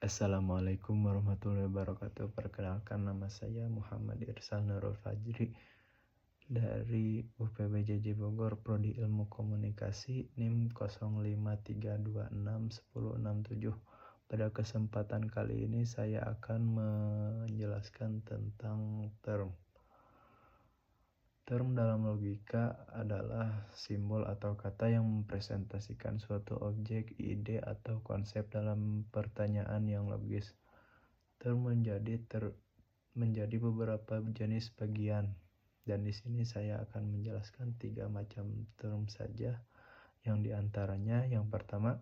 Assalamualaikum warahmatullahi wabarakatuh. Perkenalkan, nama saya Muhammad Irsal Nurul Fajri dari UPBJJ Bogor, Prodi Ilmu Komunikasi, NIM 0532610667. Pada kesempatan kali ini saya akan menjelaskan tentang term. Term dalam logika adalah simbol atau kata yang mempresentasikan suatu objek, ide, atau konsep dalam pertanyaan yang logis. Term menjadi beberapa jenis bagian, dan di sini saya akan menjelaskan 3 macam term saja. Yang diantaranya, yang pertama,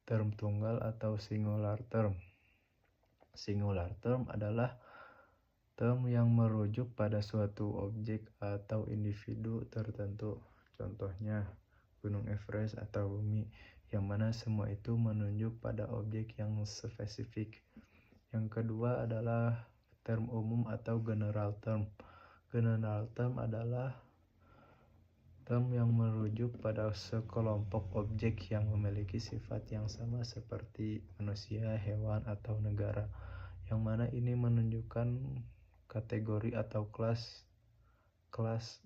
term tunggal atau singular term. Singular term adalah term yang merujuk pada suatu objek atau individu tertentu. Contohnya Gunung Everest atau bumi, yang mana semua itu menunjuk pada objek yang spesifik. Yang kedua adalah term umum atau general term. General term adalah term yang merujuk pada sekelompok objek yang memiliki sifat yang sama seperti manusia, hewan, atau negara, yang mana ini menunjukkan kategori atau kelas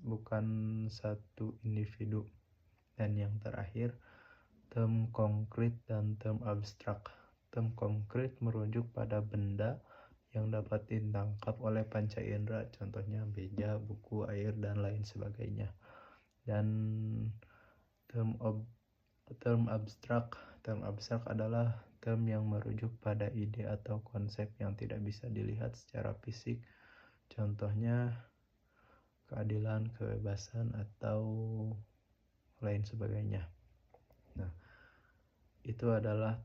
bukan satu individu. Dan yang terakhir, term konkret dan term abstrak. Term konkret merujuk pada benda yang dapat ditangkap oleh panca indera, contohnya beja, buku, air, dan lain sebagainya. Dan term abstrak adalah term yang merujuk pada ide atau konsep yang tidak bisa dilihat secara fisik, contohnya keadilan, kebebasan, atau lain sebagainya. Nah, itu adalah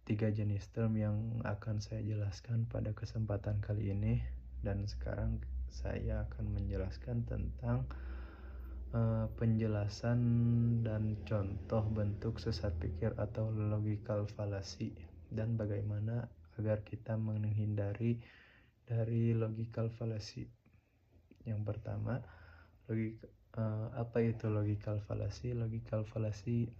3 jenis term yang akan saya jelaskan pada kesempatan kali ini. Dan sekarang saya akan menjelaskan tentang penjelasan dan contoh bentuk sesat pikir atau logical fallacy, dan bagaimana agar kita menghindari dari logical fallacy. Yang pertama, apa itu logical fallacy? Logical fallacy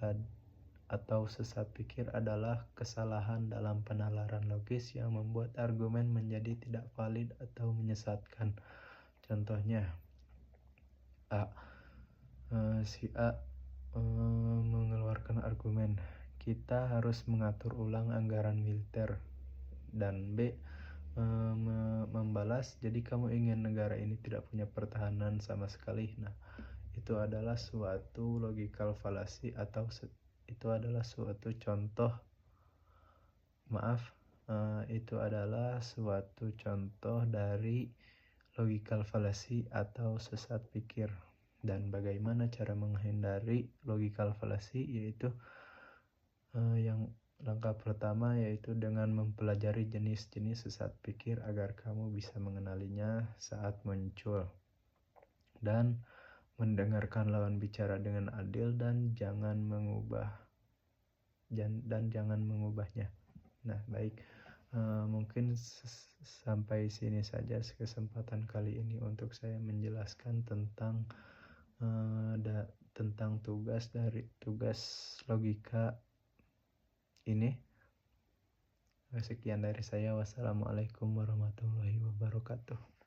atau sesat pikir adalah kesalahan dalam penalaran logis yang membuat argumen menjadi tidak valid atau menyesatkan. Contohnya, si A mengeluarkan argumen, kita harus mengatur ulang anggaran militer, dan B membalas, jadi kamu ingin negara ini tidak punya pertahanan sama sekali. Nah, itu adalah suatu logical fallacy atau itu adalah suatu contoh dari logical fallacy atau sesat pikir. Dan bagaimana cara menghindari logical fallacy, yaitu yang langkah pertama yaitu dengan mempelajari jenis-jenis sesat pikir agar kamu bisa mengenalinya saat muncul, dan mendengarkan lawan bicara dengan adil dan jangan mengubahnya. Nah, baik, mungkin sampai sini saja kesempatan kali ini untuk saya menjelaskan tentang tugas logika ini. Sekian dari saya. Wassalamualaikum warahmatullahi wabarakatuh.